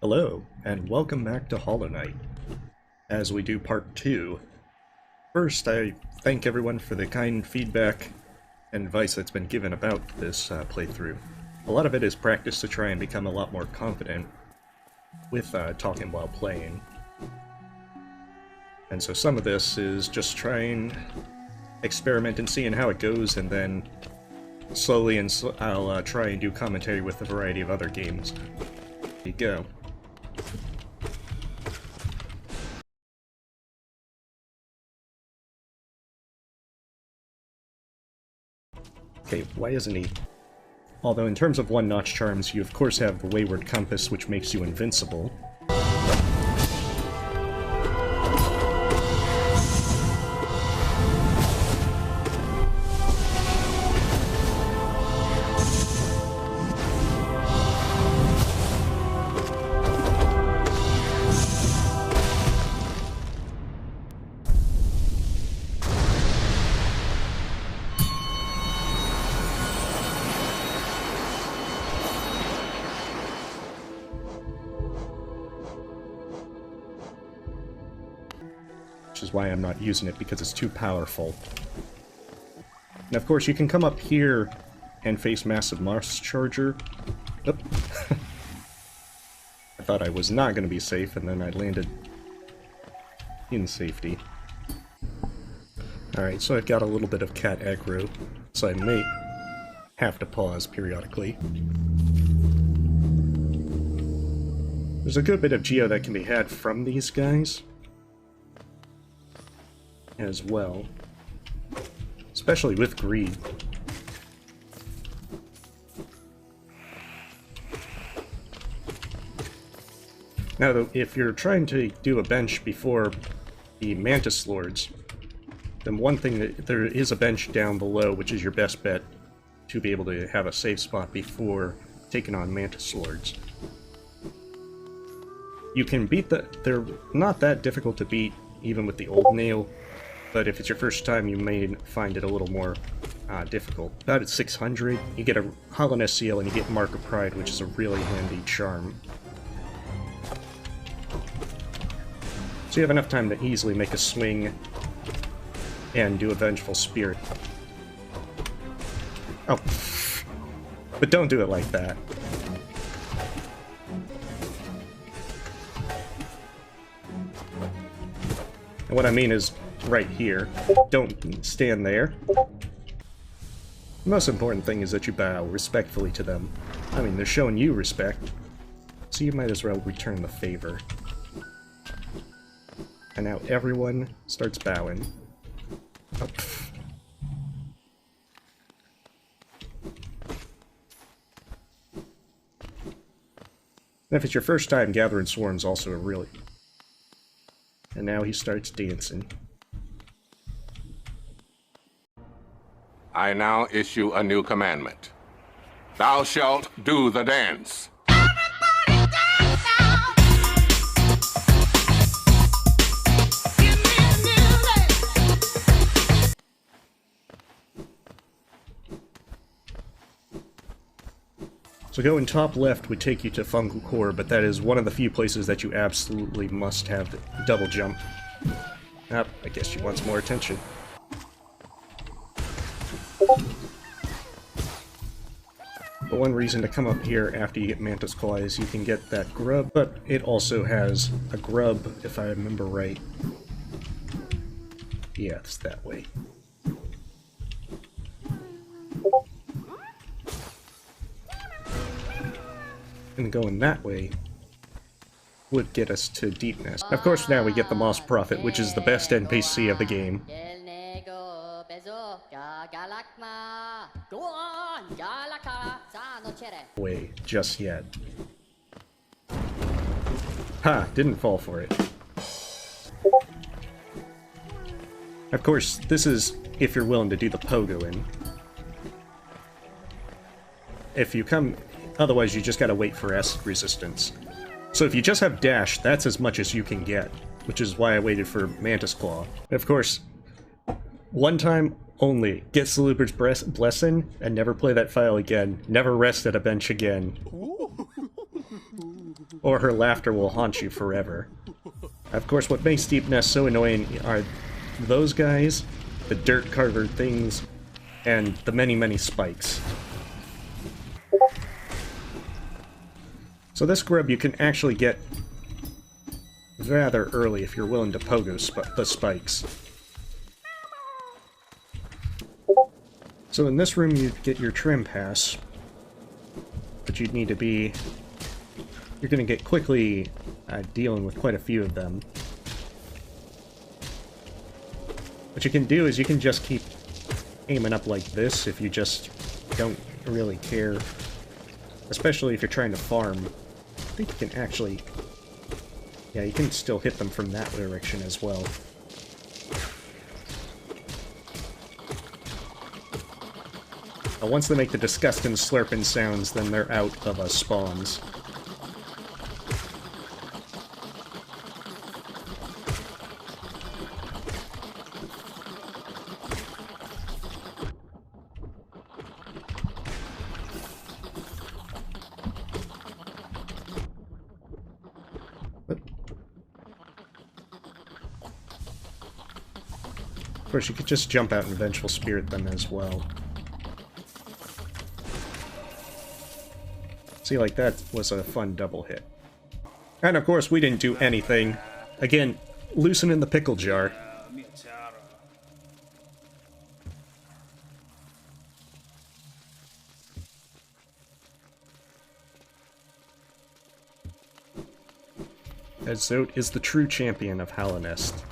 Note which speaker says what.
Speaker 1: Hello, and welcome back to Hollow Knight, as we do part 2. First, I thank everyone for the kind feedback and advice that's been given about this playthrough. A lot of it is practice to try and become a lot more confident with talking while playing. And so some of this is just trying, experiment and seeing how it goes, and then slowly I'll try and do commentary with a variety of other games. There you go. Okay, why isn't he? Although in terms of one-notch charms, you of course have the Wayward Compass, which makes you invincible. Which is why I'm not using it, because it's too powerful. And of course, you can come up here and face Massive Moss Charger. Oop. I thought I was not going to be safe, and then I landed in safety. Alright, so I've got a little bit of cat aggro, so I may have to pause periodically. There's a good bit of geo that can be had from these guys as well, especially with greed. Now, though, if you're trying to do a bench before the Mantas Lords, then one thing that there is a bench down below, which is your best bet to be able to have a safe spot before taking on Mantas Lords. You can beat they're not that difficult to beat, even with the old nail. But if it's your first time, you may find it a little more difficult. About at 600, you get a Hollowness Seal and you get Mark of Pride, which is a really handy charm. So you have enough time to easily make a swing and do a Vengeful Spirit. Oh, but don't do it like that. And what I mean is, right here. Don't stand there. The most important thing is that you bow respectfully to them. I mean, they're showing you respect, so you might as well return the favor. And now everyone starts bowing. Oh. And if it's your first time, Gathering Swarm's also a really... And now he starts dancing.
Speaker 2: I now issue a new commandment. Thou shalt do the dance.
Speaker 3: Everybody dance now. Give me music.
Speaker 1: So going top left would take you to Fungus Core, but that is one of the few places that you absolutely must have the double jump. I guess she wants more attention. But one reason to come up here after you get Mantas Claw is you can get that grub, but it also has a grub, if I remember right. Yeah, it's that way. And going that way would get us to Deepness. Of course, now we get the Moss Prophet, which is the best NPC of the game. Way just yet. Ha! Didn't fall for it. Of course, this is if you're willing to do the pogoing. If you come... Otherwise, you just gotta wait for S resistance. So if you just have dash, that's as much as you can get, which is why I waited for Mantas Claw. Of course, one time only, get Saluber's Blessing, and never play that file again. Never rest at a bench again. or her laughter will haunt you forever. Of course, what makes Deep Nest so annoying are those guys, the dirt carver things, and the many spikes. So this grub you can actually get rather early if you're willing to pogo the spikes. So in this room you get your trim pass, but you'd need to be... You're going to get quickly dealing with quite a few of them. What you can do is you can just keep aiming up like this if you just don't really care. Especially if you're trying to farm. I think you can actually... Yeah, you can still hit them from that direction as well. But once they make the disgusting slurping sounds, then they're out of spawns. Of course, you could just jump out and Vengeful Spirit them as well. See, like, that was a fun double hit. And of course, we didn't do anything. Again, loosening the pickle jar. As Zote is the true champion of Hallownest.